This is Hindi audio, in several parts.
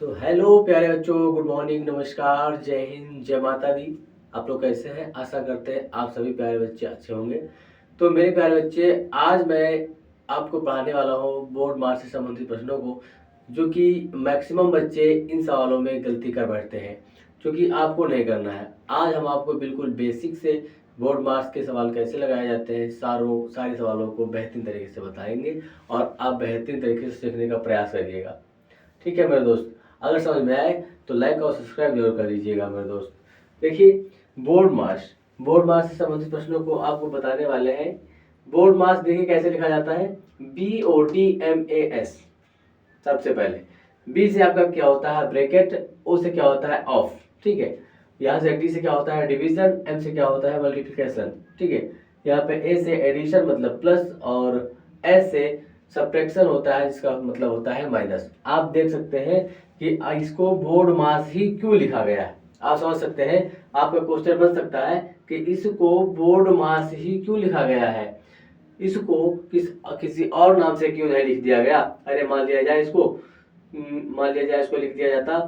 हेलो प्यारे बच्चों, गुड मॉर्निंग, नमस्कार, जय हिंद, जय माता दी। आप लोग कैसे हैं? आशा करते हैं आप सभी प्यारे बच्चे अच्छे होंगे। तो मेरे प्यारे बच्चे, आज मैं आपको पढ़ाने वाला हूँ बोर्ड मार्क्स से संबंधित प्रश्नों को, जो कि मैक्सिमम बच्चे इन सवालों में गलती कर बैठते हैं, जो कि आपको नहीं करना है। आज हम आपको बिल्कुल बेसिक से बोर्ड मार्क्स के सवाल कैसे लगाए जाते हैं, सारे सवालों को बेहतरीन तरीके से बताएंगे और आप बेहतरीन तरीके से सीखने का प्रयास करिएगा। ठीक है मेरे दोस्त, अगर समझ में आए तो लाइक और सब्सक्राइब जरूर कर लीजिएगा मेरे दोस्त। देखिए, बोर्ड मार्क्स से संबंधित प्रश्नों को आपको बताने वाले हैं। बोर्ड मार्क्स देखिए कैसे लिखा जाता है, BODMAS। सबसे पहले बी से आपका क्या होता है ब्रैकेट, ओ से क्या होता है ऑफ, ठीक है। यहाँ से डी से क्या होता है डिवीजन, एम से क्या होता है मल्टीप्लिकेशन, ठीक है। यहाँ पे ए से एडिशन मतलब प्लस, और एस से सब्ट्रैक्शन होता है जिसका मतलब होता है माइनस। आप देख सकते हैं कि इसको बोर्ड मास ही क्यों लिखा गया है। आप समझ सकते हैं, आपका क्वेश्चन बन सकता है कि इसको बोर्ड मास ही क्यों लिखा गया है, इसको किसी और नाम से क्यों नहीं लिख दिया गया। अरे मान लिया जाए इसको लिख दिया जाता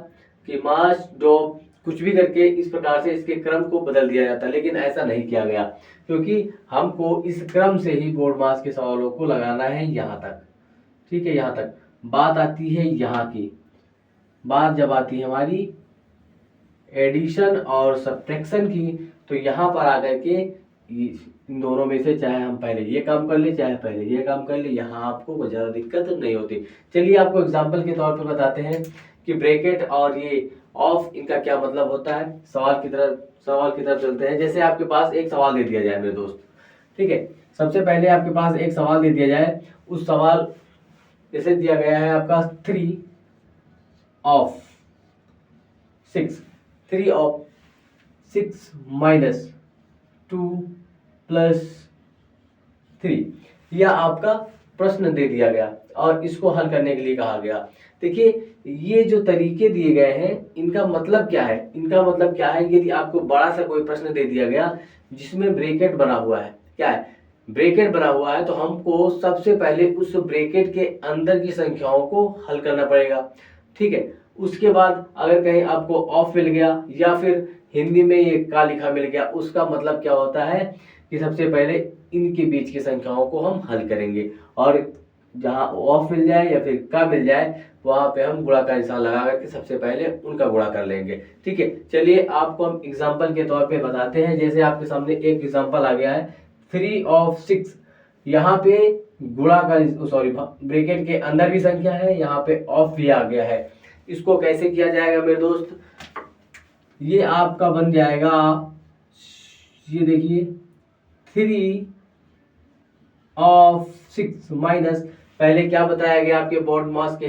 कि मास ड्रॉप कुछ भी करके इस प्रकार से इसके क्रम को बदल दिया जाता, लेकिन ऐसा नहीं किया गया, क्योंकि हमको इस क्रम से ही बोर्ड मास के सवालों को लगाना है यहाँ तक, ठीक है। यहाँ तक बात आती है, यहाँ की बात जब आती है हमारी एडिशन और सब्ट्रैक्शन की, तो यहाँ पर आकर के इन दोनों में से चाहे हम पहले ये काम कर ले चाहे पहले ये काम कर ले, यहाँ आपको कोई ज़्यादा दिक्कत नहीं होती। चलिए आपको एग्जांपल के तौर पर बताते हैं कि ब्रैकेट और ये ऑफ, इनका क्या मतलब होता है। सवाल की तरफ चलते हैं। जैसे आपके पास एक सवाल दे दिया जाए मेरे दोस्त, ठीक है। सबसे पहले आपके पास एक सवाल दे दिया जाए, उस सवाल जैसे दिया गया है आपका 3 ऑफ 6 माइनस 2 प्लस 3, यह आपका प्रश्न दे दिया गया और इसको हल करने के लिए कहा गया। देखिए, ये जो तरीके दिए गए हैं इनका मतलब क्या है, यदि आपको बड़ा सा कोई प्रश्न दे दिया गया जिसमें ब्रैकेट बना हुआ है, क्या है ब्रैकेट बना हुआ है, तो हमको सबसे पहले उस ब्रैकेट के अंदर की संख्याओं को हल करना पड़ेगा, ठीक है। उसके बाद अगर कहीं आपको ऑफ मिल गया या फिर हिंदी में ये का लिखा मिल गया, उसका मतलब क्या होता है कि सबसे पहले इनके बीच की संख्याओं को हम हल करेंगे, और जहां ऑफ मिल जाए या फिर का मिल जाए वहां पे हम गुणा का निशान लगा करके सबसे पहले उनका गुणा कर लेंगे, ठीक है। चलिए आपको हम एग्जांपल के तौर पे बताते हैं। जैसे आपके सामने एक एग्जांपल आ गया है 3 ऑफ 6, यहाँ पे गुणा का ब्रैकेट के अंदर भी संख्या है, यहाँ पे ऑफ भी आ गया है। इसको कैसे किया जाएगा मेरे दोस्त, ये आपका बन जाएगा, ये देखिए 3 ऑफ 6 माइनस, पहले क्या बताया गया आपके बोर्ड मास के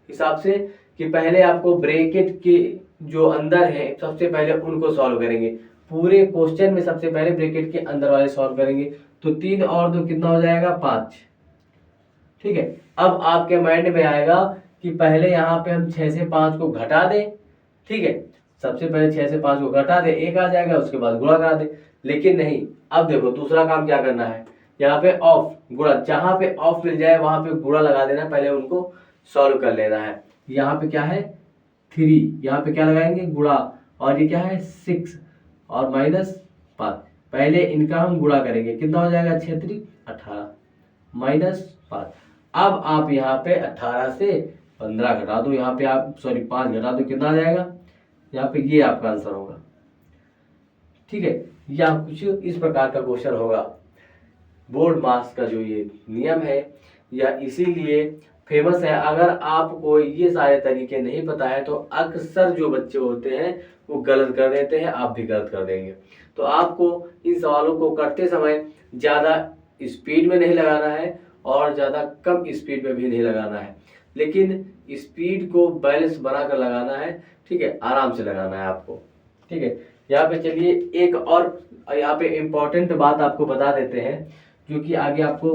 हिसाब से कि पहले आपको ब्रैकेट के जो अंदर है सबसे पहले उनको सॉल्व करेंगे। पूरे क्वेश्चन में सबसे पहले ब्रैकेट के अंदर वाले सॉल्व करेंगे, तो 3 और 2 कितना हो जाएगा 5, ठीक है। अब आपके माइंड में आएगा कि पहले यहाँ पे हम 6 से 5 को घटा दें, ठीक है। सबसे पहले 6 से 5 को घटा दे, 1 आ जाएगा, उसके बाद गुणा करा दे। लेकिन नहीं, अब देखो दूसरा काम क्या करना है, यहाँ पे ऑफ गुणा, जहां पे ऑफ मिल जाए वहां पे गुणा लगा देना, पहले उनको सॉल्व कर लेना है। यहाँ पे क्या है 3, यहाँ पे क्या लगाएंगे गुणा, और ये क्या है 6 और माइनस 5, पहले इनका हम गुणा करेंगे, कितना हो जाएगा 6 3 18 माइनस 5। अब आप यहाँ पे 18 से 15 घटा दो, यहाँ पे आप 5 घटा दो, कितना आ जाएगा, यहाँ पे ये आपका आंसर होगा, ठीक है। या कुछ इस प्रकार का क्वेश्चन होगा। बोर्ड मार्क्स का जो ये नियम है या इसीलिए फेमस है। अगर आपको ये सारे तरीके नहीं पता है तो अक्सर जो बच्चे होते हैं वो गलत कर देते हैं, आप भी गलत कर देंगे। तो आपको इन सवालों को करते समय ज़्यादा स्पीड में नहीं लगाना है और ज़्यादा कम स्पीड में भी नहीं लगाना है, लेकिन स्पीड को बैलेंस बनाकर लगाना है, ठीक है, आराम से लगाना है आपको, ठीक है। यहाँ पे चलिए एक और यहाँ पे इम्पोर्टेंट बात आपको बता देते हैं, जो कि आगे आपको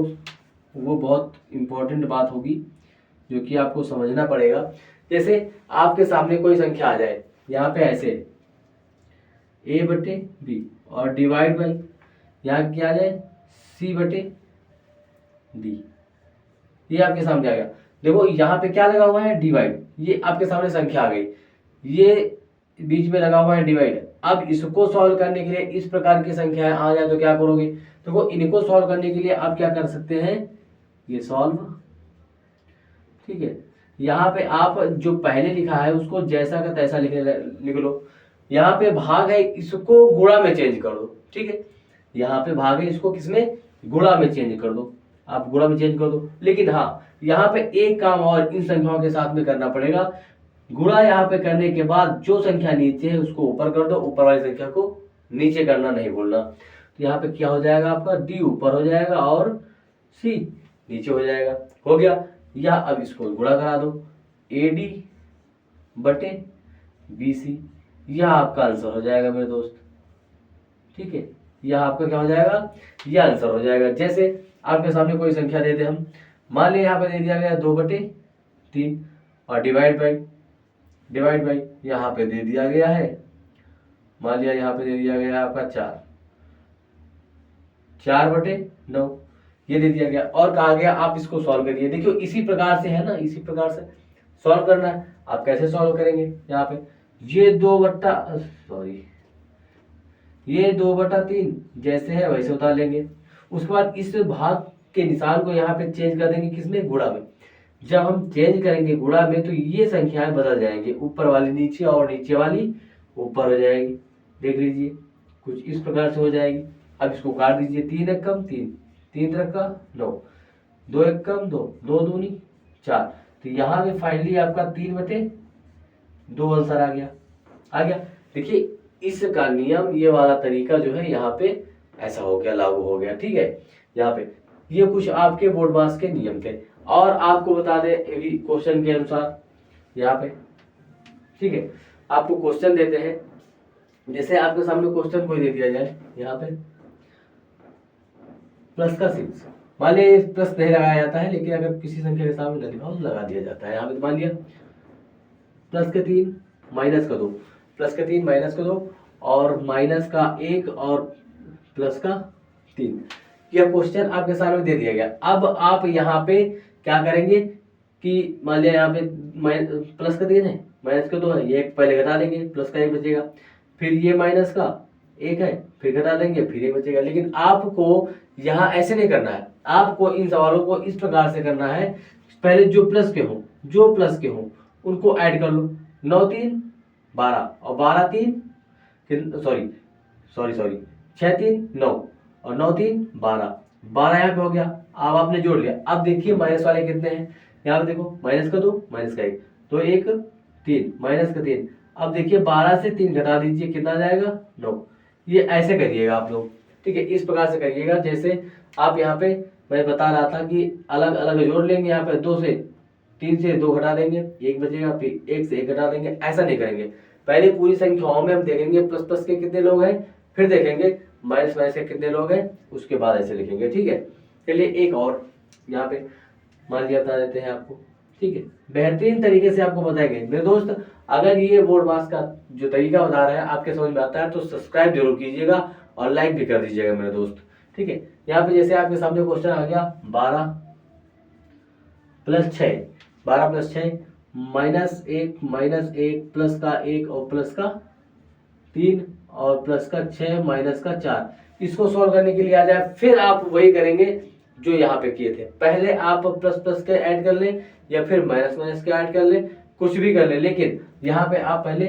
वो बहुत इम्पोर्टेंट बात होगी जो कि आपको समझना पड़ेगा। जैसे आपके सामने कोई संख्या आ जाए, यहाँ पे ऐसे a/b और डिवाइड बाई यहाँ क्या आ जाए c/d, ये आपके सामने आ गया, देखो यहाँ पे क्या लगा हुआ है, डिवाइड, ये आपके सामने संख्या आ गई, ये बीच में लगा हुआ है डिवाइड। अब इसको सॉल्व करने के लिए इस प्रकार की संख्याएं आ जाए तो क्या करोगे, देखो इनको सॉल्व करने के लिए आप क्या कर सकते हैं, ये सॉल्व, ठीक है। यहाँ पे आप जो पहले लिखा है उसको जैसा का तैसा लिख लो। यहाँ पे भाग है, इसको गुणा में चेंज कर दो, ठीक है। यहाँ पे भाग है, इसको किसमें, गुणा में चेंज कर दो, आप गुणा में चेंज कर दो। लेकिन हाँ, यहाँ पे एक काम और इन संख्याओं के साथ में करना पड़ेगा, गुणा यहाँ पे करने के बाद जो संख्या नीचे है उसको ऊपर कर दो, ऊपर वाली संख्या को नीचे करना नहीं भूलना। तो यहाँ पे क्या हो जाएगा आपका, डी ऊपर हो जाएगा और सी नीचे हो जाएगा, हो गया। या अब इसको गुणा करा दो, AD बटे BC, यह आपका आंसर हो जाएगा मेरे दोस्त, ठीक है। यह आपका क्या हो जाएगा, यह आंसर हो जाएगा। जैसे आपके सामने कोई संख्या दे दे हम, मान लिया यहाँ पे दे दिया गया 2/3 और डिवाइड बाई यहाँ पे दे दिया गया है, मान लिया यहाँ पे दे दिया गया आपका 4/9 ये दे दिया गया, और कहा गया आप इसको सॉल्व करिए। देखियो इसी प्रकार से है ना, इसी प्रकार से सॉल्व करना है। आप कैसे सॉल्व करेंगे, यहाँ पे ये 2/3 जैसे है वैसे उतार लेंगे। उसके बाद इस भाग के निशान को यहाँ पे चेंज कर देंगे, किसमें, गुणा में। जब हम चेंज करेंगे गुणा में तो ये संख्याएं बदल जाएंगी, ऊपर वाली नीचे और नीचे वाली ऊपर हो जाएगी। देख लीजिए कुछ इस प्रकार से हो जाएगी। अब इसको काट दीजिए, 3 एक कम 3, 3 का 9, 2 एक कम 2, 2 दूनी 4। तो यहाँ पे फाइनली आपका 3/2 आंसर आ गया। देखिए इसका नियम, ये वाला तरीका जो है यहाँ पे ऐसा हो गया, लागू हो गया, ठीक है। यहाँ पे ये कुछ आपके बोर्ड मास के नियम थे। और आपको बता दें क्वेश्चन के अनुसार यहाँ पे, ठीक है, आपको क्वेश्चन देते हैं। जैसे आपके सामने क्वेश्चन कोई दे दिया जाए, यहाँ पे प्लस का 6, मान लिया प्लस नहीं लगाया जाता है, लेकिन अगर किसी संख्या के सामने न लिखा हो तो लगा दिया जाता है। यहाँ पे मान लिया प्लस का 3 माइनस का 2, प्लस का 3 माइनस का 2 और माइनस का 1 और प्लस का 3, यह क्वेश्चन आपके सामने दे दिया गया। अब आप यहाँ पे क्या करेंगे कि मान लिया यहाँ पे प्लस का 3 है, माइनस का 2 है, ये पहले घटा देंगे, प्लस का 1 बचेगा, फिर ये माइनस का 1 है, फिर घटा देंगे, फिर 1 बचेगा। लेकिन आपको यहाँ ऐसे नहीं करना है, आपको इन सवालों को इस प्रकार से करना है, पहले जो प्लस के हों उनको ऐड कर लो। 9 3 12 और 12 3 सॉरी 6 3 9 और 9 3 12, 12 यहाँ पे हो गया। अब आपने जोड़ लिया। अब देखिए माइनस वाले कितने हैं, यहाँ पे देखो माइनस का 2 माइनस का 1, तो 1 3 माइनस का 3। अब देखिए 12 से 3 घटा दीजिए, कितना जाएगा, 9। ये ऐसे करिएगा आप लोग, ठीक है, इस प्रकार से करिएगा। जैसे आप यहाँ पे मैं बता रहा था कि अलग अलग जोड़ लेंगे, यहाँ पे 2 से 3 से 2 घटा देंगे, 1 बचेगा, फिर 1 से 1 घटा देंगे, ऐसा नहीं करेंगे। पहले पूरी संख्याओं में हम देखेंगे प्लस प्लस के कितने लोग हैं, फिर देखेंगे माइनस माइनस के कितने लोग हैं, उसके बाद ऐसे लिखेंगे, ठीक है। चलिए एक और यहाँ पे मान लिया बता देते हैं आपको, ठीक है, बेहतरीन तरीके से आपको बताएंगे मेरे दोस्त। अगर ये बोर्ड मास का जो तरीका बता रहे हैं आपके समझ में आता है तो सब्सक्राइब जरूर कीजिएगा और लाइक भी कर दीजिएगा मेरे दोस्त, ठीक है। यहाँ पे जैसे आपके सामने क्वेश्चन आ गया 12 + 6, 12 + 6 -1 प्लस का 1 और प्लस का 3 और प्लस का 6 माइनस का 4, इसको सॉल्व करने के लिए आ जाए। फिर आप वही करेंगे जो यहाँ पे किए थे, पहले आप प्लस प्लस के ऐड कर लें या फिर माइनस माइनस के ऐड कर लें, कुछ भी कर लें, लेकिन यहाँ पे आप पहले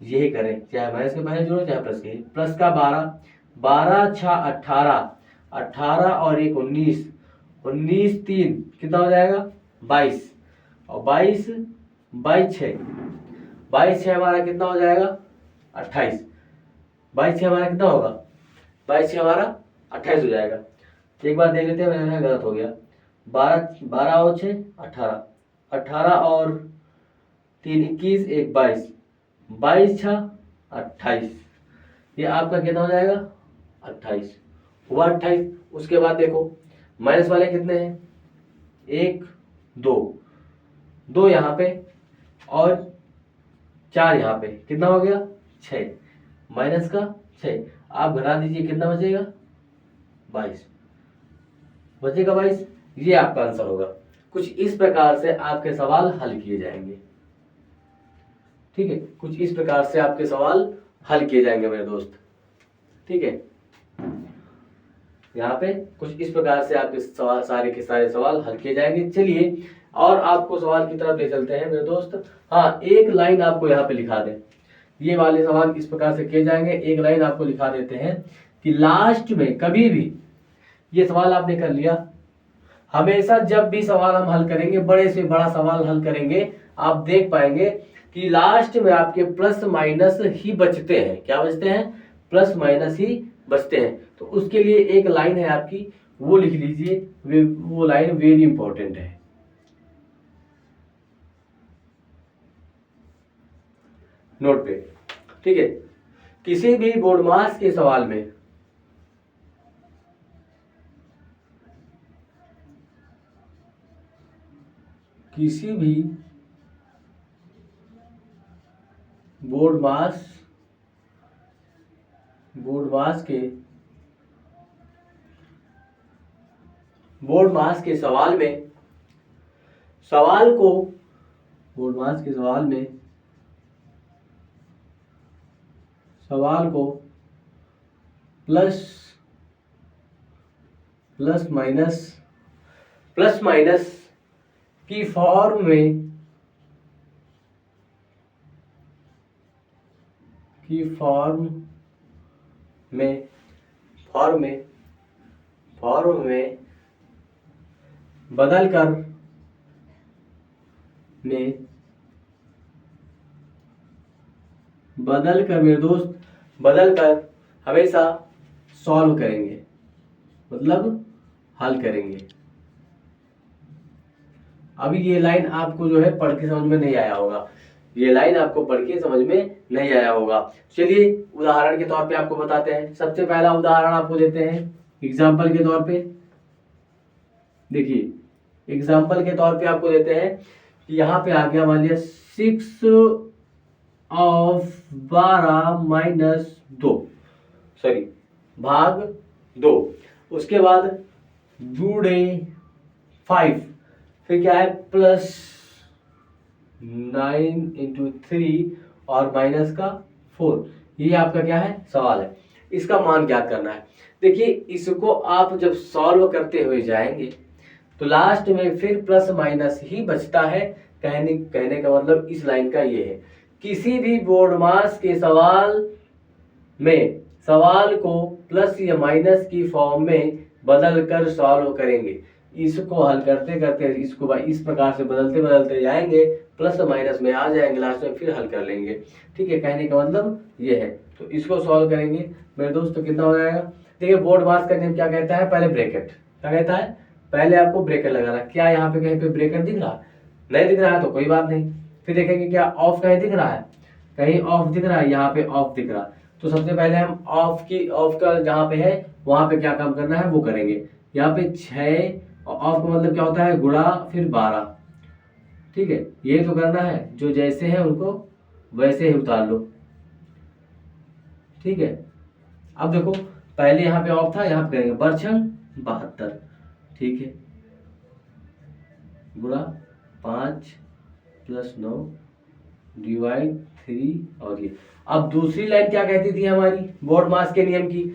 यही करें, चाहे माइनस के पहले जोड़ो चाहे प्लस के। प्लस का 12, 12 6 18, 18 और 1 19, 19 3 कितना हो जाएगा, 22 और 22 6, 22 6 हमारा कितना हो जाएगा, 28, 22 6 हमारा कितना होगा, 22 6 हमारा 28 हो जाएगा। एक बार देख लेते हैं, मेरा गलत हो गया, 12 और 6 18, 18 और 3 21, 1 22, 22 6 28, ये आपका कितना हो जाएगा, 28 हुआ 28। उसके बाद देखो माइनस वाले कितने हैं, 1 2 2 यहाँ पे और 4 यहाँ पे, कितना हो गया, 6 माइनस का 6, आप घटा दीजिए, कितना बचेगा, 22 बचेगा 22, ये आपका आंसर होगा। कुछ इस प्रकार से आपके सवाल हल किए जाएंगे। ठीक है, कुछ इस प्रकार से आपके सवाल हल किए जाएंगे मेरे दोस्त। ठीक है, यहाँ पे कुछ इस प्रकार से आपके सवाल, सारे के सारे सवाल हल किए जाएंगे। चलिए और आपको सवाल की तरफ ले चलते हैं मेरे दोस्त। हाँ, एक लाइन आपको यहाँ पे लिखा दें, ये वाले सवाल इस प्रकार से किए जाएंगे। एक लाइन आपको लिखा देते हैं कि लास्ट में कभी भी, ये सवाल आपने कर लिया, हमेशा जब भी सवाल हम हल करेंगे, बड़े से बड़ा सवाल हल करेंगे, आप देख पाएंगे कि लास्ट में आपके प्लस माइनस ही बचते हैं। क्या बचते हैं? प्लस माइनस ही बचते हैं। तो उसके लिए एक लाइन है आपकी, वो लिख लीजिए, वो लाइन वेरी इंपॉर्टेंट है। नोट पे। ठीक है, किसी भी बोर्ड मास के सवाल में किसी भी बोर्ड मास के सवाल में सवाल को प्लस माइनस की फॉर्म में बदल कर मेरे दोस्त, बदल कर हमेशा सॉल्व करेंगे, मतलब हल करेंगे। अभी ये लाइन आपको जो है पढ़ के समझ में नहीं आया होगा, ये लाइन आपको पढ़ के समझ में नहीं आया होगा। चलिए उदाहरण के तौर पे आपको बताते हैं। सबसे पहला उदाहरण आपको देते हैं एग्जाम्पल के तौर पे। देखिए, एग्जाम्पल के तौर पे आपको देते हैं कि यहाँ पे आ गया, मान लिया 6 ऑफ 12 माइनस 2, सॉरी भाग 2, उसके बाद गुणे 5, फिर क्या है प्लस 9 इंटू 3 और माइनस का 4। ये आपका क्या है? सवाल है। इसका मान ज्ञात करना है। देखिए, इसको आप जब सॉल्व करते हुए जाएंगे तो लास्ट में फिर प्लस माइनस ही बचता है। कहने का मतलब इस लाइन का ये है, किसी भी बोर्ड मास के सवाल में सवाल को प्लस या माइनस की फॉर्म में बदल कर सॉल्व करेंगे। इसको हल करते करते इसको इस प्रकार से बदलते जाएंगे, प्लस माइनस में आ जाएंगे, लास्ट में फिर हल कर लेंगे। ठीक है, कहने का मतलब ये है। तो इसको सॉल्व करेंगे मेरे दोस्त, तो कितना हो जाएगा? देखिए, बोर्ड मास का नियम क्या कहता है? पहले ब्रैकेट। क्या कहता है? पहले आपको ब्रैकेट लगाना। क्या यहाँ पे कहीं पे ब्रैकेट दिख रहा? नहीं दिख रहा है तो कोई बात नहीं। फिर देखेंगे क्या ऑफ कहीं दिख रहा है? कहीं ऑफ दिख रहा है? यहाँ पे ऑफ दिख रहा। तो सबसे पहले हम ऑफ का जहाँ पे है वहां पे क्या काम करना है वो करेंगे। यहाँ पे 6, ऑफ का मतलब क्या होता है? गुणा फिर 12। ठीक है, ये तो करना है, जो जैसे है उनको वैसे ही उतार लो। ठीक है, अब देखो पहले यहाँ पे ऑफ था, यहाँ पे करेंगे बरछन 72। ठीक है, गुणा 5 प्लस 9 डिवाइड 3 और ये। अब दूसरी लाइन क्या कहती थी हमारी बोर्ड मास के नियम की?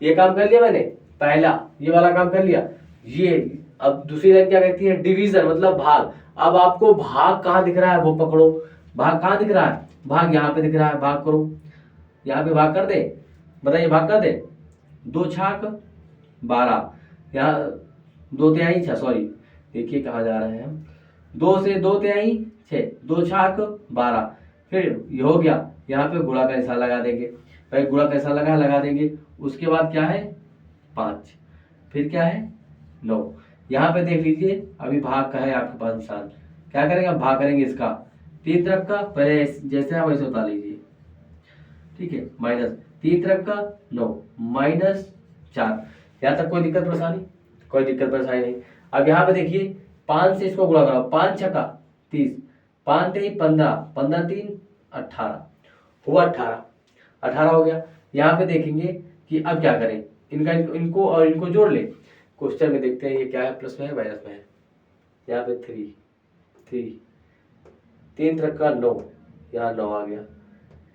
ये काम कर लिया मैंने, पहला ये वाला काम कर लिया। ये अब दूसरी लाइन क्या कहती है? डिवीजन, मतलब भाग। अब आपको भाग कहाँ दिख रहा है वो पकड़ो। भाग कहाँ दिख रहा है? भाग यहाँ पे दिख रहा है, भाग करो। यहाँ पे भाग कर दे, बताइए भाग कर दे। 2 छाक 12, यहाँ 2 तिहाई 6, सॉरी देखिए कहाँ जा रहे हैं हम। 2 से 2 तिहाई 6, 2 छाक 12, फिर ये हो गया। यहाँ पे गुणा का निशान लगा देंगे, भाई गुणा का निशान लगा देंगे। उसके बाद क्या है? 5, फिर क्या है? 9। यहाँ पे देख लीजिए, अभी भाग का है आपके पास निशान। क्या करेंगे? अब भाग करेंगे इसका 3 तरफ का, पहले जैसे है वैसे उतार लीजिए। ठीक है, माइनस 3 तरफ का 9 माइनस 4। यहाँ तक कोई दिक्कत परेशानी? कोई दिक्कत परेशानी नहीं। अब यहाँ पे देखिए 5 से इसको गुणा करो, 5 छक्का 30, 5 3 15, 15 3 18, हुआ 18 हो गया। यहाँ पे देखेंगे कि अब क्या करें, इनको और इनको जोड़ ले। क्वेश्चन में देखते हैं ये क्या है, प्लस में है माइनस में है। यहाँ पे 3 3 3 9, यहाँ 9 आ गया,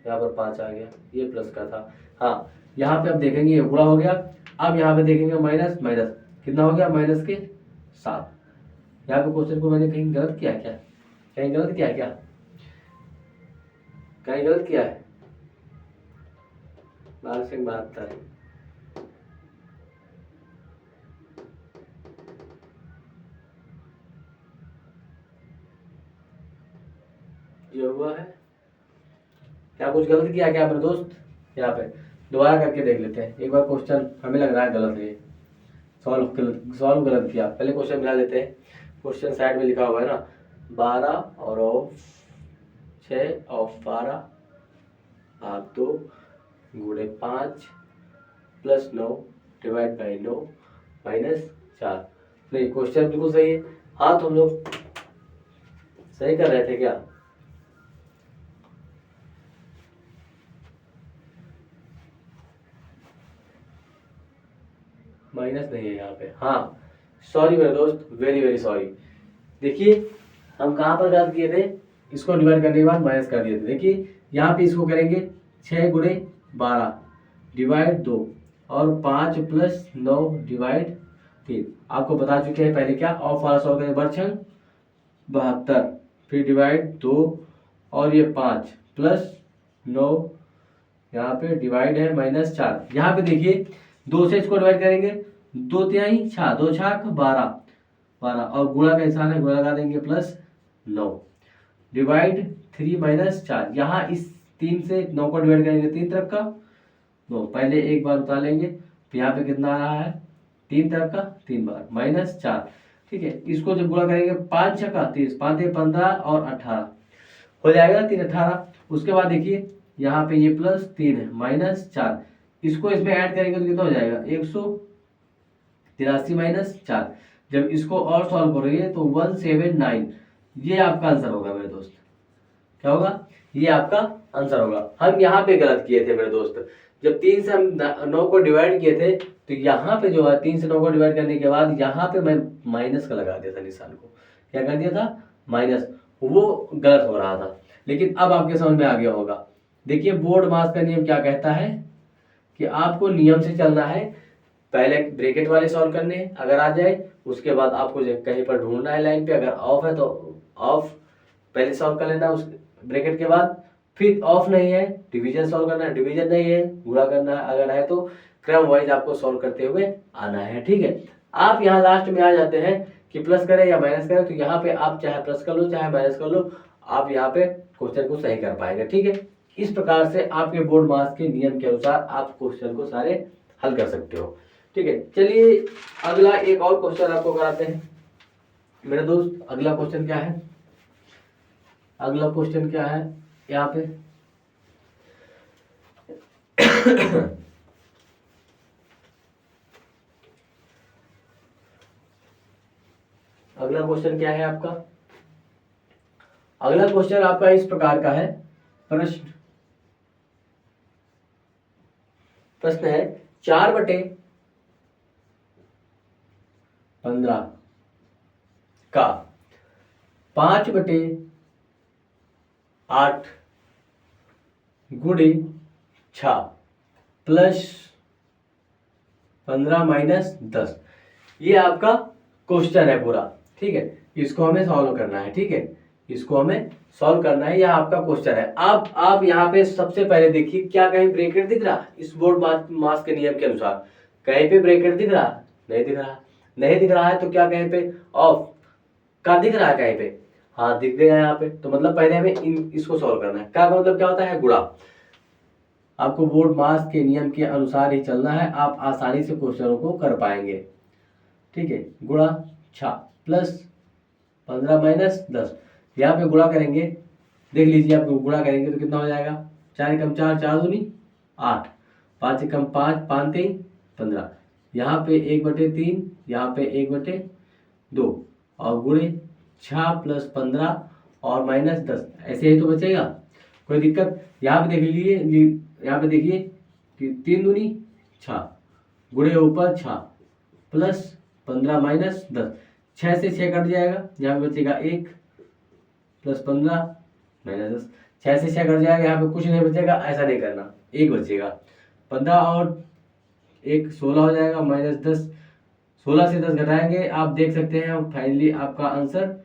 यहाँ पर 5 आ गया, ये प्लस का था। हाँ यहाँ पे अब देखेंगे ये गुणा हो गया। अब यहाँ पे देखेंगे माइनस माइनस कितना हो गया, -7। यहाँ पे क्वेश्चन को मैंने कहीं गलत किया क्या, कहीं गलत किया क्या, कहीं गलत किया है? 1272 ये हुआ है क्या, कुछ गलत किया क्या मेरे दोस्त? यहाँ पे दोबारा करके देख लेते हैं एक बार। क्वेश्चन हमें लग रहा है गलत है, सॉल्व गलत किया। पहले क्वेश्चन मिला लेते हैं। क्वेश्चन साइड में लिखा हुआ है ना, 12 और ऑफ 6 ऑफ 12 भाग 2 गुणे 5 प्लस 9 डिवाइड बाई 9 -4। नहीं क्वेश्चन बिल्कुल सही है। हाँ तो हम लोग सही कर रहे थे क्या? माइनस नहीं है यहाँ पे। हाँ सॉरी मेरे दोस्त, वेरी वेरी सॉरी। देखिए हम कहाँ पर गलत किए थे, इसको डिवाइड करने के बाद माइनस कर दिए थे। देखिए यहाँ पे इसको करेंगे 6 गुणे 12 डिवाइड 2 और 5 प्लस 9 डिवाइड 3। आपको बता चुके हैं पहले क्या, ऑफ वाला सॉल्व करें, बर्छन 72 फिर डिवाइड 2 और ये 5 प्लस 9 यहाँ पे डिवाइड है -4। यहाँ पे देखिए 2 से इसको डिवाइड करेंगे, 2 तिहाई 6, 2 छाक 12 और गुणा का निशान है, गुणा लगा देंगे +9 डिवाइड 3 -4। यहाँ इस 3 से 9 को डिवाइड करेंगे, 3 तरफ का 9, पहले एक बार उतार लेंगे, तो यहाँ पे कितना आ रहा है, 3 तरफ का 3 बार -4। ठीक है, इसको जब गुणा करेंगे 5 छक्का 30, 5 15 और 18 हो जाएगा 3 18। उसके बाद देखिए यहाँ पे ये +3 है -4, इसको इसमें ऐड करेंगे तो कितना हो जाएगा 183 -4। जब इसको और सॉल्व करोगे तो 179, ये आपका आंसर होगा मेरे दोस्त। क्या होगा, ये आपका आंसर होगा। हम यहाँ पे गलत किए थे मेरे दोस्त, जब 3 से हम 9 को डिवाइड किए थे तो यहाँ पे जो है 3 से 9 को डिवाइड करने के बाद यहाँ पे मैं माइनस का लगा दिया था निशान को, क्या कर दिया था माइनस, वो गलत हो रहा था। लेकिन अब आपके समझ में आ गया होगा। देखिए बोर्ड मास का नियम क्या कहता है कि आपको नियम से चलना है, पहले ब्रैकेट वाले सॉल्व करने हैं, अगर आ जाए उसके बाद आपको कहीं पर ढूंढना है लाइन पे, अगर ऑफ है तो ऑफ पहले सॉल्व कर लेना उस ब्रैकेट के बाद, फिर ऑफ नहीं है डिवीजन सॉल्व करना है, डिवीजन नहीं है गुणा करना है, अगर है तो क्रम वाइज आपको सॉल्व करते हुए आना है। ठीक है, आप यहाँ लास्ट में आ जाते हैं कि प्लस करें या माइनस करें, तो यहाँ पे आप चाहे प्लस कर लो चाहे माइनस कर लो, आप यहाँ पे क्वेश्चन को सही कर पाएंगे। ठीक है, इस प्रकार से आपके बोर्ड मास के नियम के अनुसार आप क्वेश्चन को सारे हल कर सकते हो। ठीक है, चलिए अगला एक और क्वेश्चन आपको कराते हैं मेरे दोस्त। अगला क्वेश्चन क्या है, अगला क्वेश्चन क्या है यहाँ पे अगला क्वेश्चन क्या है आपका, अगला क्वेश्चन आपका इस प्रकार का है। प्रश्न है 4/15 का 5/8 गुणे 6 प्लस 15 -10, ये आपका क्वेश्चन है पूरा। ठीक है, इसको हमें सॉल्व करना है। ठीक है, इसको हमें सॉल्व करना है, यह आपका क्वेश्चन है। आप यहाँ पे सबसे पहले देखिए क्या कहीं ब्रैकेट दिख रहा इस बोर्ड मास के नियम के अनुसार, कहीं पे ब्रैकेट दिख रहा, नहीं दिख रहा, नहीं दिख रहा है तो क्या कहीं पे ऑफ का दिख रहा है, कहीं पे हाँ दिख गया यहाँ पे, तो मतलब पहले हमें इसको सॉल्व करना है। क्या मतलब क्या होता है, गुणा। आपको बोर्ड मास के नियम के अनुसार ही चलना है, आप आसानी से क्वेश्चनों को कर पाएंगे। ठीक है, गुणा 6 प्लस 15 -10, यहाँ पे गुणा करेंगे, देख लीजिए आप गुणा करेंगे तो कितना हो जाएगा, 4 एकम 4, 4 दूनी 8, 5 एकम 5, 5 3 15, यहाँ पे 1/3, यहाँ पे 1/2 और गुणे 6 प्लस 15 और -10, ऐसे ही तो बचेगा, कोई दिक्कत। यहाँ पे देख लीजिए, यहाँ पे देखिए कि 3 दूनी 6 गुणे ऊपर 6 प्लस 15 -10, 6 से 6 कट जाएगा, यहाँ पे बचेगा 1 प्लस 15 माइनस 10। 6 से 6 कट जाएगा, यहाँ पे कुछ नहीं बचेगा, ऐसा नहीं करना, 1 बचेगा। 15 और 1 16 हो जाएगा, माइनस 10। 16 से 10 घटाएंगे, आप देख सकते हैं फाइनली आपका आंसर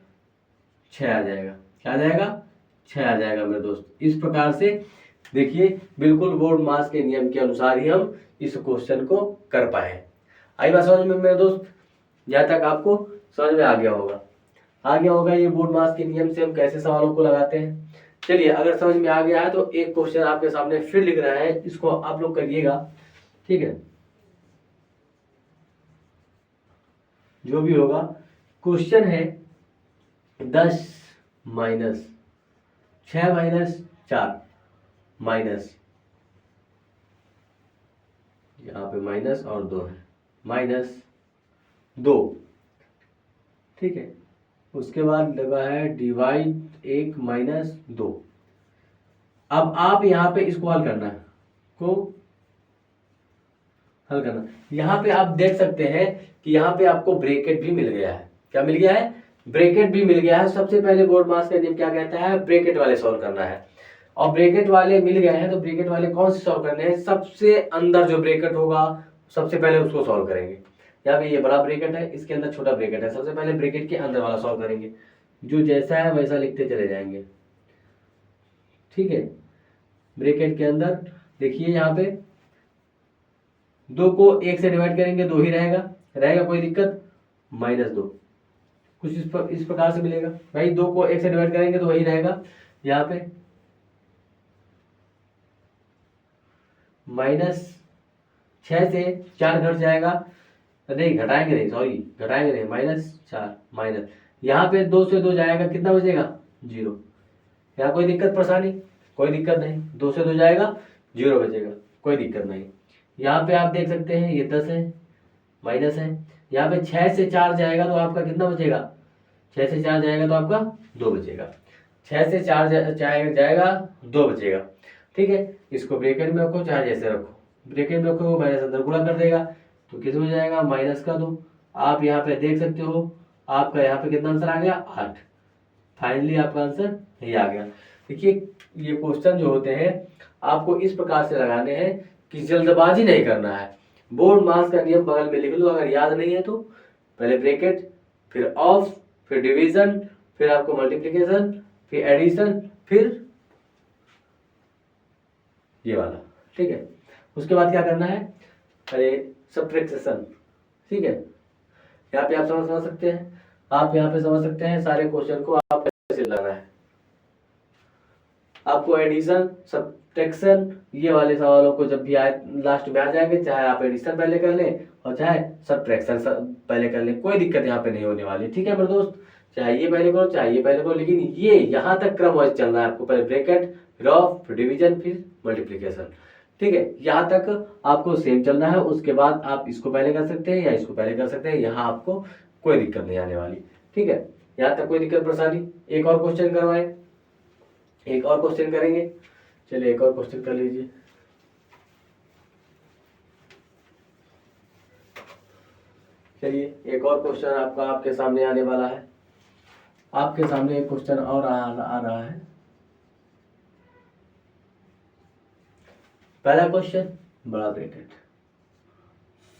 6 आ जाएगा। क्या आ जाएगा? 6 आ जाएगा मेरे दोस्त। इस प्रकार से देखिए बिल्कुल बोर्ड मास के नियम के अनुसार ही हम इस क्वेश्चन को कर पाए। आई बात समझ में मेरे दोस्त? जहाँ तक आपको समझ में आ गया होगा ये बोर्ड मास के नियम से हम कैसे सवालों को लगाते हैं। चलिए, अगर समझ में आ गया है तो एक क्वेश्चन आपके सामने फिर लिख रहे हैं, इसको आप लोग करिएगा, ठीक है? जो भी होगा, क्वेश्चन है 10 माइनस 6 माइनस 4 माइनस, यहाँ पे माइनस और 2 है, माइनस 2, ठीक है? उसके बाद लगा है डिवाइड 1 माइनस 2। अब आप यहाँ पे इसको हल करना है, यहाँ पे आप देख सकते हैं कि यहाँ पे आपको ब्रैकेट भी मिल गया है। क्या मिल गया है? ब्रैकेट भी मिल गया है। सबसे पहले बोर्ड मास का नियम क्या कहता है? ब्रैकेट वाले सॉल्व करना है, और ब्रैकेट वाले मिल गए हैं तो ब्रैकेट वाले कौन से सॉल्व करने हैं? सबसे अंदर जो ब्रैकेट होगा सबसे पहले उसको सॉल्व करेंगे। यहाँ पे ये बड़ा ब्रैकेट है, इसके अंदर छोटा ब्रैकेट है, सबसे पहले ब्रैकेट के अंदर वाला सॉल्व करेंगे, जो जैसा है वैसा लिखते चले जाएंगे, ठीक है? ब्रैकेट के अंदर देखिए यहाँ पे 2 को 1 से डिवाइड करेंगे, 2 ही रहेगा कोई दिक्कत? माइनस 2, कुछ इस प्रकार से मिलेगा भाई। 2 को 1 से डिवाइड करेंगे तो वही रहेगा। यहाँ पे माइनस 6 से 4 घट जाएगा, नहीं घटाएंगे नहीं, माइनस 4 माइनस, यहाँ पे 2 से 2 जाएगा, कितना बचेगा? 0। यहाँ कोई दिक्कत परेशानी? कोई दिक्कत नहीं, 2 से 2 जाएगा, 0 बचेगा, कोई दिक्कत नहीं। यहाँ पे आप देख सकते हैं ये 10 है, माइनस है। यहाँ पे 6 से 4 जाएगा तो आपका कितना बचेगा? 6 से 4 जाएगा तो आपका 2 बचेगा। 6 से 4 जाएगा, 2 बचेगा, ठीक है? इसको ब्रैकेट में रखो, चाहे जैसे रखो, ब्रैकेट में रखो, माइनस अंदर गुणा कर देगा तो किस हो जाएगा? माइनस का 2। आप यहाँ पे देख सकते हो आपका यहाँ पे कितना आंसर आ गया? 8। फाइनली आपका आंसर ये आ गया। देखिए ये क्वेश्चन जो होते हैं आपको इस प्रकार से लगाने हैं कि जल्दबाजी नहीं करना है। बोर्ड मास का नियम बगल में लिख लो, अगर याद नहीं है तो। पहले ब्रैकेट, फिर ऑफ, फिर डिवीजन, फिर आपको मल्टीप्लिकेशन, फिर एडिशन, फिर ये वाला, ठीक है? उसके बाद क्या करना है? अरे सब्ट्रैक्शन, ठीक है? यहाँ पे आप समझ सकते हैं, आप यहाँ पे समझ सकते हैं सारे क्वेश्चन को आप कैसे लगाना है। आपको एडिशन, सब्ट्रैक्शन, ये वाले सवालों को जब भी आए लास्ट में आ जाएंगे, चाहे आप एडिशन पहले कर लें और चाहे सब्ट्रैक्शन पहले कर लें, कोई दिक्कत यहाँ पे नहीं होने वाली, ठीक है मेरे दोस्त? चाहे ये पहले करो चाहे ये पहले करो, लेकिन ये यहाँ तक क्रम वाइज चलना है आपको। पहले ब्रैकेट, फिर ऑफ, फिर डिवीजन, फिर मल्टीप्लिकेशन, ठीक है? यहाँ तक आपको सेम चलना है। उसके बाद आप इसको पहले कर सकते हैं या इसको पहले कर सकते हैं, यहाँ आपको कोई दिक्कत नहीं आने वाली, ठीक है? यहाँ तक कोई दिक्कत परेशानी? एक और क्वेश्चन करवाएं, एक और क्वेश्चन करेंगे। चलिए एक और क्वेश्चन कर लीजिए। चलिए एक और क्वेश्चन आपका आपके सामने आने वाला है। आपके सामने एक क्वेश्चन और आ रहा है। पहला क्वेश्चन, बड़ा ब्रैकेट,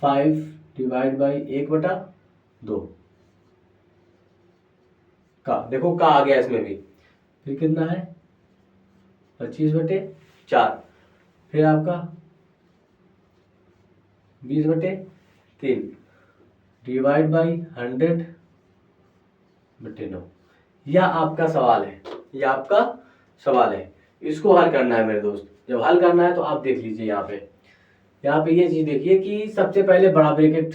5 डिवाइड बाई 1/2 का, देखो का आ गया इसमें भी, फिर कितना है? 25/4, फिर आपका 20/3 डिवाइड बाई 100/9। यह आपका सवाल है, यह आपका सवाल है। इसको हल करना है मेरे दोस्त। जब हल करना है तो आप देख लीजिए यहाँ पे ये चीज देखिए कि सबसे पहले बड़ा ब्रैकेट,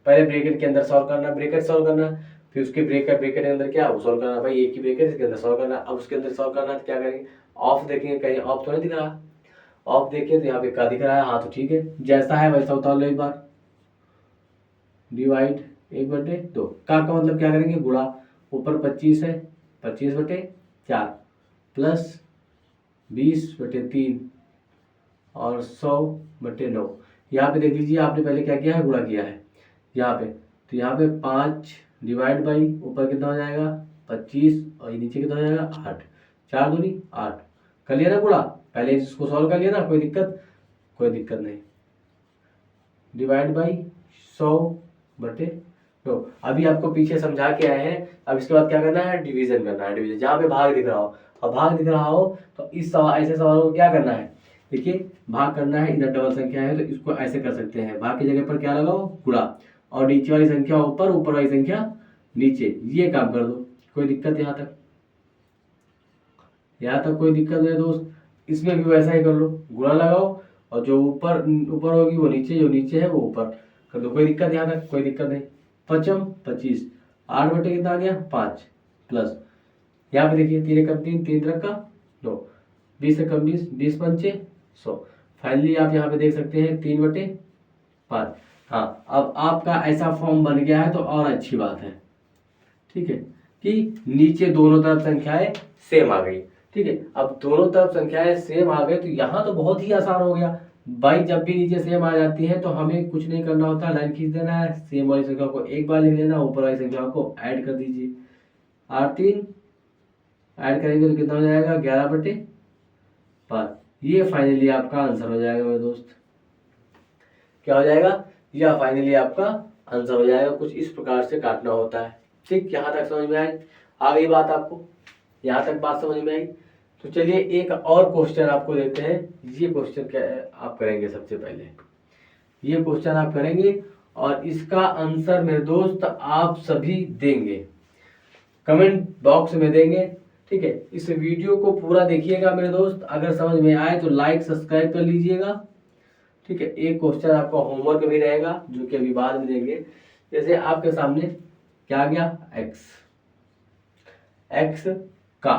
पहले ब्रैकेट के अंदर सॉल्व करना, ब्रैकेट सॉल्व करना, फिर उसके ब्रैकेट के अंदर क्या वो सॉल्व करना। भाई एक ही ब्रैकेट इसके अंदर सॉल्व करना। अब उसके अंदर सॉल्व करना है तो क्या करेंगे? ऑफ देखेंगे, कहीं ऑफ तो नहीं दिख रहा? ऑफ देखिए तो यहाँ पे का दिख रहा है, हाँ तो ठीक है, जैसा है वैसा उतार लो एक बार। डिवाइड 1/2 का मतलब क्या करेंगे? गुणा, ऊपर 25 है, 25/4 प्लस 20/3 और 100/9। यहाँ पे देख लीजिए आपने पहले क्या किया है? गुणा किया है यहाँ पे, तो यहाँ पे 5 डिवाइड बाई ऊपर कितना हो जाएगा 25 और ये नीचे कितना हो जाएगा 8, 4 दूनी 8। कर लिया ना गुणा, पहले इसको सॉल्व कर लिया ना, कोई दिक्कत नहीं। Divide by 100/2। अभी आपको पीछे समझा के आए हैं, अब इसके बाद क्या करना है, डिवीजन करना है। डिवीजन जहाँ पे भाग दिख रहा हो, और भाग दिख रहा हो तो इस सवाल ऐसे सवालों को क्या करना है, देखिए भाग करना है, इधर डबल संख्या है तो इसको ऐसे कर सकते हैं, भाग की जगह पर क्या लगाओ गुणा, और नीचे वाली संख्या ऊपर, ऊपर वाली संख्या नीचे, ये काम कर दो। कोई दिक्कत यहाँ तक कोई दिक्कत नहीं दोस्त। इसमें भी वैसा ही कर लो, गुणा लगाओ और जो ऊपर ऊपर होगी वो नीचे, जो नीचे है वो ऊपर कर दो। कोई दिक्कत यहाँ तक कोई दिक्कत नहीं। 25, 8/, कितना आ गया 5 प्लस, यहाँ पे देखिए 3 एकम 3, 3 त्रिक का 9, 20 एकम 20, 20 पंचे 100। फाइनली आप यहाँ पे देख सकते हैं 3/5। हाँ, अब आपका ऐसा फॉर्म बन गया है तो और अच्छी बात है, ठीक है, कि नीचे दोनों तरफ संख्याएं सेम आ गई। ठीक है, अब दोनों तरफ संख्याएं सेम आ गए तो यहाँ तो बहुत ही आसान हो गया भाई। जब भी नीचे सेम आ जाती है तो हमें कुछ नहीं करना होता, लाइन खींच देना है, सेम वाली संख्या को एक बार लिख लेना, ऊपर वाली संख्या को ऐड कर दीजिए। 8 3 ऐड करेंगे तो कितना हो जाएगा 11/5। ये फाइनली आपका आंसर हो जाएगा मेरे दोस्त। क्या हो जाएगा, यह फाइनली आपका आंसर हो जाएगा। कुछ इस प्रकार से काटना होता है। ठीक, यहाँ तक समझ में आई, आ गई बात आपको, यहाँ तक बात समझ में आई। तो चलिए एक और क्वेश्चन आपको देते हैं। ये क्वेश्चन क्या आप करेंगे, सबसे पहले ये क्वेश्चन आप करेंगे और इसका आंसर मेरे दोस्त आप सभी देंगे, कमेंट बॉक्स में देंगे। ठीक है, इस वीडियो को पूरा देखिएगा मेरे दोस्त, अगर समझ में आए तो लाइक सब्सक्राइब कर लीजिएगा। ठीक है, एक क्वेश्चन आपका होमवर्क भी रहेगा जो कि अभी बाद में देंगे। जैसे आपके सामने क्या आ गया, x का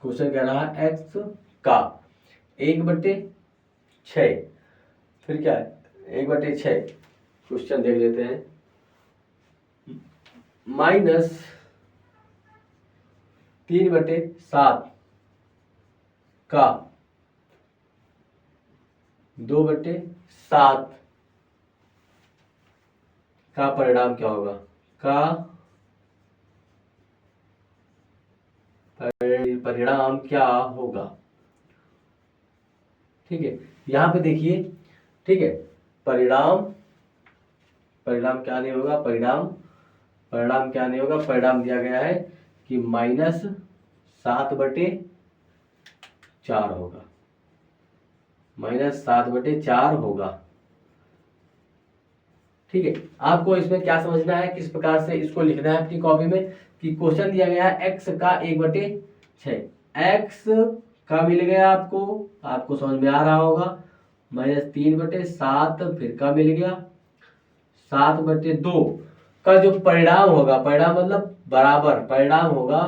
क्वेश्चन कह रहा है, x का 1/6, फिर क्या है 1/6, क्वेश्चन देख लेते हैं, -3/7 का 2/7 का परिणाम क्या होगा, परिणाम क्या होगा। ठीक है, यहाँ पे देखिए, ठीक है, परिणाम क्या नहीं होगा, परिणाम क्या नहीं होगा, परिणाम दिया गया है कि -7/4 होगा, -7/4 होगा। ठीक है, आपको इसमें क्या समझना है, किस प्रकार से इसको लिखना है अपनी कॉपी में, कि क्वेश्चन दिया गया है x का 1/6, x का मिल गया आपको समझ में आ रहा होगा, -3/7 फिर का मिल गया 7/2 का जो परिणाम होगा, परिणाम मतलब बराबर, परिणाम होगा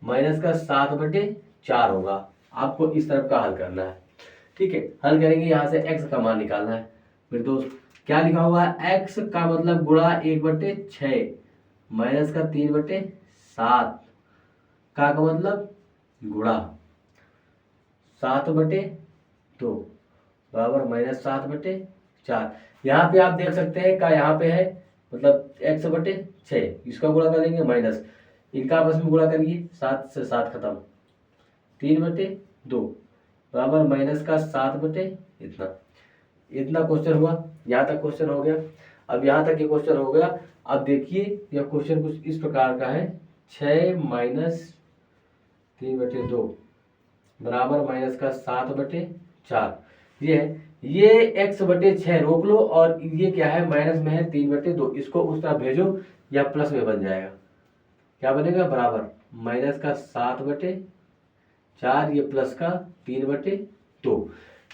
-7/4 होगा। आपको इस तरफ का हल करना है। ठीक है, हल करेंगे, यहाँ से x का मान निकालना है मेरे दोस्त। क्या लिखा हुआ है, x का मतलब गुणा 1/6 माइनस का 3/7 का मतलब गुणा 7/2 बराबर -7/4। यहाँ पे आप देख सकते हैं का यहाँ पे है, मतलब x/6, इसका गुणा करेंगे माइनस, इनका आपस में गुणा करिए, 7 से 7 खत्म, 3/2 बराबर माइनस का 7/, इतना क्वेश्चन हुआ। यहाँ तक क्वेश्चन हो गया। अब यहाँ तक ये क्वेश्चन हो गया। अब देखिए यह क्वेश्चन कुछ इस प्रकार का है, 6 - 3/2 बराबर माइनस का 7/4, ये है, ये x/6 रोक लो, और ये क्या है माइनस में है 3/2, इसको उस तरफ भेजो या प्लस में बन जाएगा, क्या बनेगा बराबर माइनस का 7/4, ये प्लस का 3/2।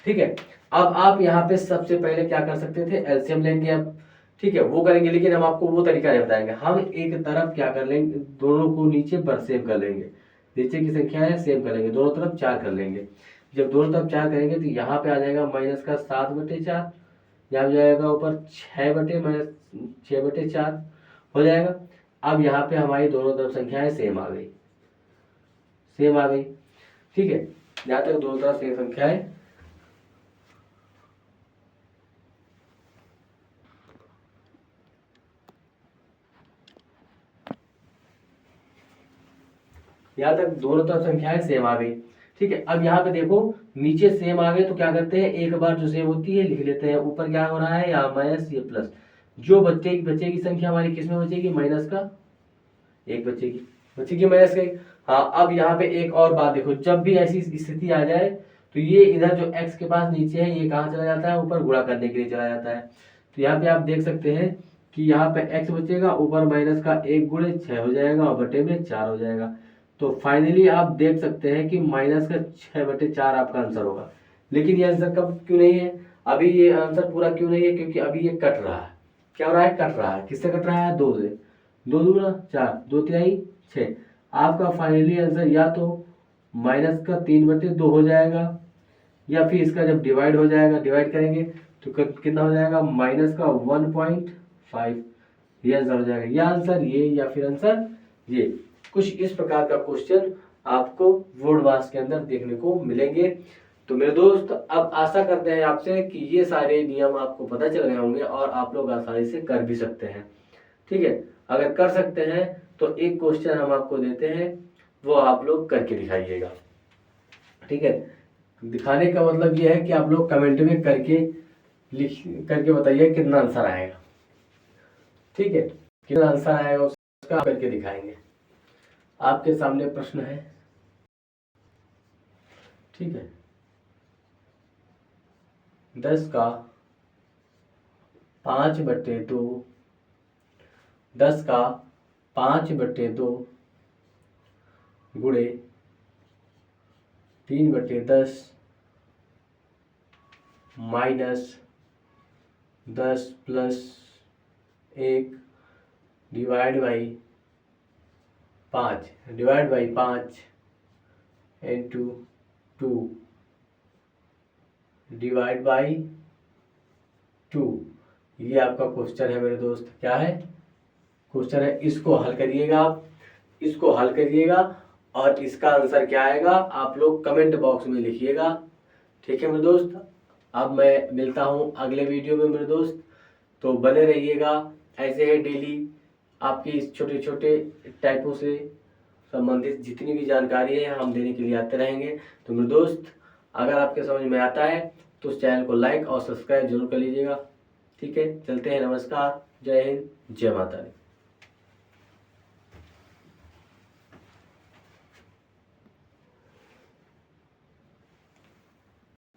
ठीक है, अब आप यहाँ पे सबसे पहले क्या कर सकते थे, एलसीएम लेंगे आप। ठीक है, वो करेंगे, लेकिन हम आपको वो तरीका नहीं बताएंगे। हम एक तरफ क्या कर लेंगे, दोनों को नीचे पर सेम कर लेंगे, नीचे की संख्या है सेम कर लेंगे, दोनों तरफ 4 कर लेंगे। जब दोनों तरफ 4 करेंगे तो यहाँ पे आ जाएगा माइनस का 7/4, यहाँ जाएगा ऊपर 6/4 हो जाएगा। अब यहाँ पे हमारी दोनों तरफ संख्याएं सेम आ गई, ठीक है, यहाँ तक दोनों तरफ सेम संख्याएं। यहाँ तक दोनों तरफ संख्याएं सेम आ गई। ठीक है, अब यहाँ पे देखो नीचे सेम आ गए तो क्या करते हैं, एक बार जो सेम होती है लिख लेते हैं। ऊपर क्या हो रहा है, यहाँ माइनस ये प्लस, जो बचेगी संख्या हमारी किस में बचेगी, माइनस का एक बचेगी माइनस का एक। हाँ, अब यहाँ पे एक और बात देखो, जब भी ऐसी स्थिति आ जाए तो ये इधर जो x के पास नीचे है ये कहाँ चला जाता है, ऊपर गुणा करने के लिए चला जाता है। तो यहाँ पे आप देख सकते हैं कि यहाँ पे x बचेगा, ऊपर माइनस का 1 गुणे 6 हो जाएगा और बटे में 4 हो जाएगा। तो फाइनली आप देख सकते हैं कि माइनस का 6/4 आपका आंसर होगा। लेकिन ये आंसर कब क्यों नहीं है, अभी ये आंसर पूरा क्यों नहीं है, क्योंकि अभी ये कट रहा है। क्या हो रहा है, कट रहा है। किससे कट रहा है, 2 से। 2 दूना 4, 2 तिहाई 6। आपका फाइनली आंसर या तो माइनस का 3/2 हो जाएगा, या फिर इसका जब डिवाइड हो जाएगा, डिवाइड करेंगे तो कितना हो जाएगा, माइनस का 1.5। ये आंसर हो जाएगा, या आंसर ये, या फिर आंसर ये। कुछ इस प्रकार का क्वेश्चन आपको बोर्ड मास के अंदर देखने को मिलेंगे। तो मेरे दोस्त, अब आशा करते हैं आपसे कि ये सारे नियम आपको पता चल गए होंगे और आप लोग आसानी से कर भी सकते हैं। ठीक है, अगर कर सकते हैं तो एक क्वेश्चन हम आपको देते हैं, वो आप लोग करके दिखाइएगा। ठीक है, दिखाने का मतलब ये है कि आप लोग कमेंट में करके बताइए कितना आंसर आएगा। ठीक है, कितना आंसर आएगा उसका करके दिखाएंगे। आपके सामने प्रश्न है। ठीक है, 10 का 5/2, 10 का 5/2 गुणे 3/10 minus 10 plus 1 divide by 5 into 2 divide by 2। ये आपका क्वेश्चन है मेरे दोस्त। क्या है, क्वेश्चन है। इसको हल करिएगा आप, इसको हल करिएगा और इसका आंसर क्या आएगा आप लोग कमेंट बॉक्स में लिखिएगा। ठीक है मेरे दोस्त, अब मैं मिलता हूँ अगले वीडियो में मेरे दोस्त। तो बने रहिएगा, ऐसे ही डेली आपकी इस छोटे छोटे टाइपों से संबंधित जितनी भी जानकारी है हम देने के लिए आते रहेंगे। तो मेरे दोस्त, अगर आपके समझ में आता है तो उस चैनल को लाइक और सब्सक्राइब जरूर कर लीजिएगा। ठीक है, चलते हैं, नमस्कार, जय हिंद, जय माता दी।